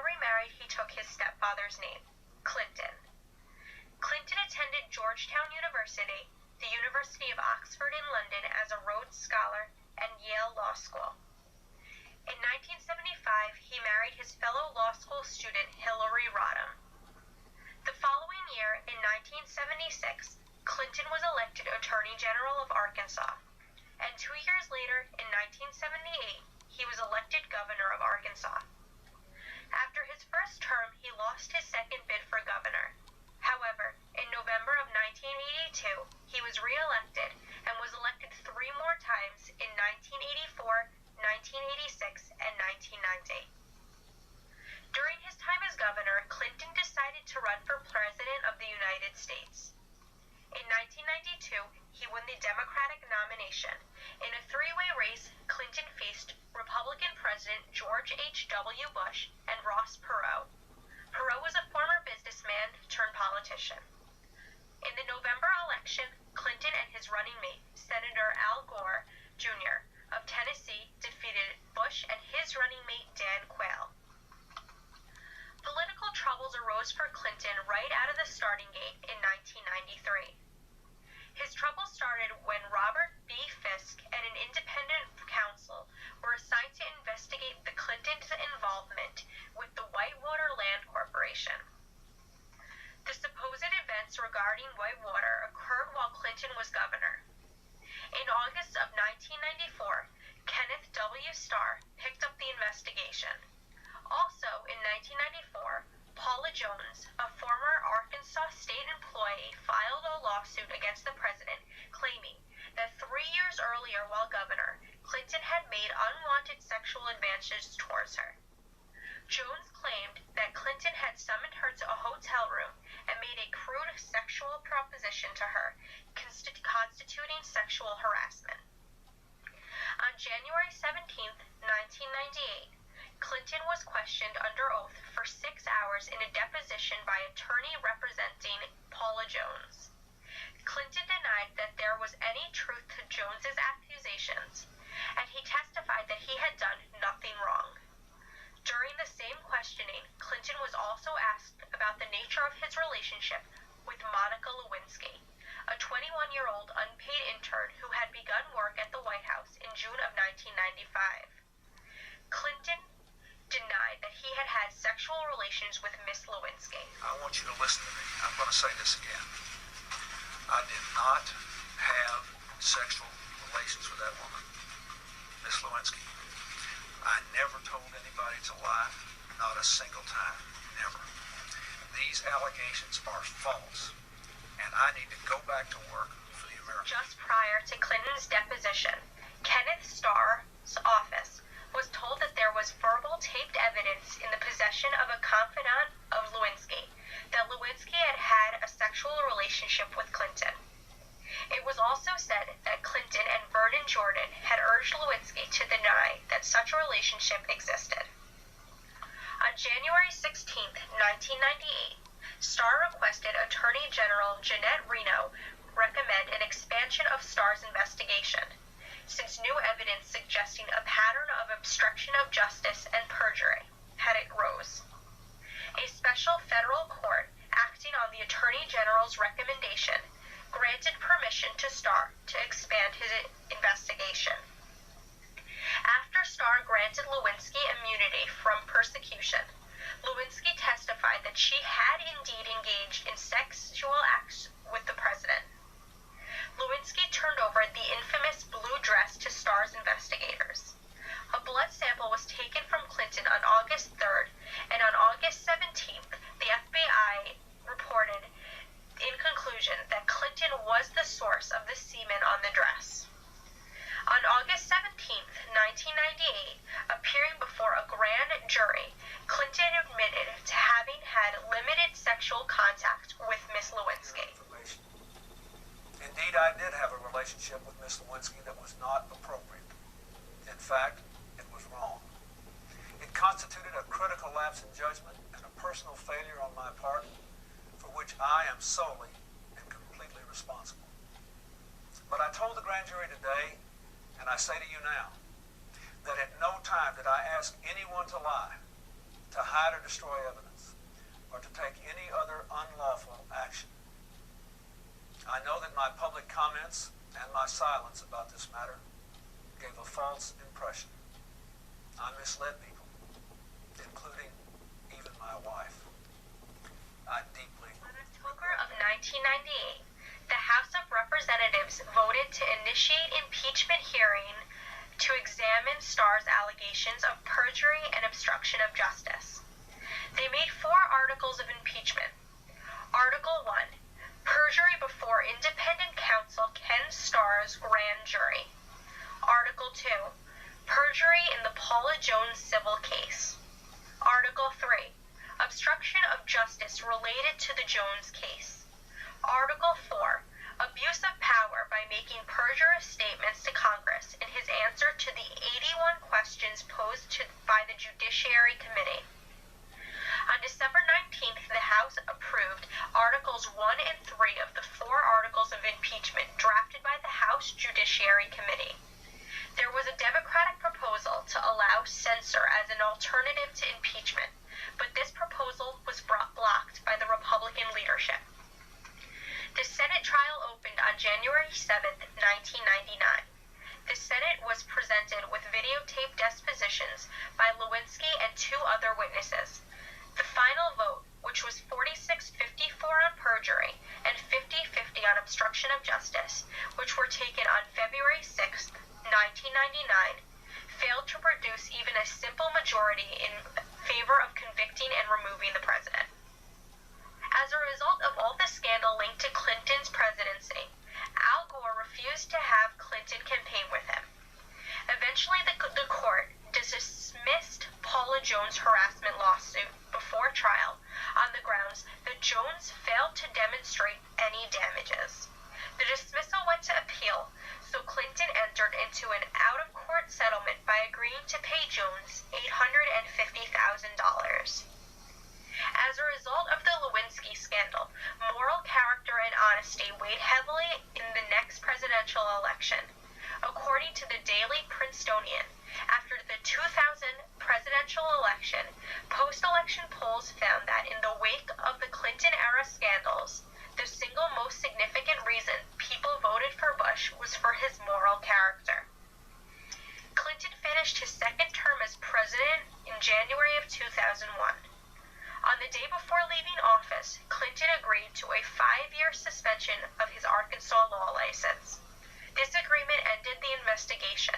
remarried, he took his stepfather's name, Clinton. Clinton attended Georgetown University, the University of Oxford in London as a Rhodes Scholar, and Yale Law School. In 1975, he married his fellow law school student Hillary Rodham. The following year, in 1976, Clinton was elected Attorney General of Arkansas, and 2 years later, in 1978, he was elected Governor of Arkansas. After his first term, he lost his second bid for governor. However, in November of 1982, he was re-elected and was elected 3 more times in 1984, 1986, and 1990. During his time as governor, Clinton decided to run for president of the United States. In 1992, he won the Democratic nomination. In a 3-way race, Clinton faced Republican President George H.W. Bush and Ross Perot. Perot was a former businessman turned politician. In the November election, Clinton and his running mate, Senator Al Gore, Jr. of Tennessee, defeated Bush and his running mate, Dan Quayle. Political troubles arose for Clinton right out of the starting gate in 1993. His trouble started when Robert B. Fisk and an independent counsel were assigned to investigate the Clintons' involvement with the Whitewater Land Corporation. The supposed events regarding Whitewater occurred while Clinton was governor. In August of 1994, Kenneth W. Starr picked up the investigation. Also, in 1994, Paula Jones, a former Arkansas state employee, filed a lawsuit against the president, claiming that 3 years earlier while governor, Clinton had made unwanted sexual advances towards her. Jones claimed that Clinton had summoned her to a hotel room and made a crude sexual proposition to her, constituting sexual harassment. On January 17, 1998, Clinton was questioned under oath for 6 hours in a deposition by attorney representing Paula Jones. Clinton denied that there was any truth to Jones's accusations, and he testified that he had done nothing wrong. During the same questioning, Clinton was also asked about the nature of his relationship with Monica Lewinsky, a 21-year-old unpaid intern who had begun work at the White House in June of 1995. Clinton denied that he had had sexual relations with Miss Lewinsky. I want you to listen to me. I'm going to say this again. I did not have sexual relations with that woman, Miss Lewinsky. I never told anybody to lie, not a single time, never. These allegations are false, and I need to go back to work for the American. Just prior to Clinton's deposition, Kenneth Starr's office was told that there was verbal taped evidence in the possession of a confidant of Lewinsky that Lewinsky had had a sexual relationship with Clinton. It was also said that Clinton and Vernon Jordan had urged Lewinsky to deny that such a relationship existed. On January 16, 1998, Starr requested Attorney General Jeanette Reno recommend an expansion of Starr's investigation, since new evidence suggesting a pattern of obstruction of justice and perjury had arose. A special federal court, acting on the Attorney General's recommendation, granted permission to Starr to expand his investigation. After Starr granted Lewinsky immunity from persecution, Lewinsky testified that she had indeed engaged in sexual acts with the president. Lewinsky turned over the infamous blue dress to Starr's investigators. A blood sample was taken from Clinton on August 3rd, and on August 17th, the FBI reported in conclusion that Clinton was the source of the semen on the dress. On August 17th, 1998, appearing before a grand jury, Clinton admitted to having had limited sexual contact with Miss Lewinsky. Indeed, I did have a relationship with Miss Lewinsky that was not appropriate. In fact, it was wrong. It constituted a critical lapse in judgment and a personal failure on my part, for which I am solely and completely responsible. But I told the grand jury today, and I say to you now, that at no time did I ask anyone to lie, to hide scatter, destroy evidence, or to take any other unlawful action. I know that my public comments and my silence about this matter gave a false impression. I misled people, including even my wife. I deeply... In October of 1998, the House of Representatives voted to initiate impeachment hearing to examine Starr's allegations of perjury and obstruction of justice. They made 4 articles of impeachment. Article 1, perjury before independent counsel Ken Starr's grand jury. Article 2, perjury in the Paula Jones civil case. Article 3, obstruction of justice related to the Jones case. Article 4, abuse of power by making perjurious statements to Congress in his answer to the 81 questions posed by the Judiciary Committee. On December 19th, the House approved Articles 1 and 3 of the 4 articles of impeachment drafted by the House Judiciary Committee. There was a Democratic proposal to allow censure as an alternative to impeachment, but this proposal was blocked by the Republican leadership. The Senate trial opened on January 7, 1999. The Senate was presented with videotaped depositions by Lewinsky and 2 other witnesses. The final vote, which was 46-54 on perjury and 50-50 on obstruction of justice, which were taken on February 6, 1999, failed to produce even a simple majority in favor of convicting and removing the president. As a result of all the scandal linked to Clinton's presidency, Al Gore refused to have Clinton campaign with him. Eventually, the court dismissed Paula Jones' harassment lawsuit before trial on the grounds that Jones failed to demonstrate any damages. The dismissal went to appeal, so Clinton entered into an out-of-court settlement by agreeing to pay Jones $850,000. As a result of the Lewinsky scandal, moral character and honesty weighed heavily in the next presidential election. According to the Daily Princetonian, after the 2000 presidential election, post-election polls found that in the wake of the Clinton-era scandals, the single most significant reason people voted for Bush was for his moral character. Clinton finished his second term as president in January of 2001. On the day before leaving office, Clinton agreed to a 5-year suspension of his Arkansas law license. This agreement ended the investigation.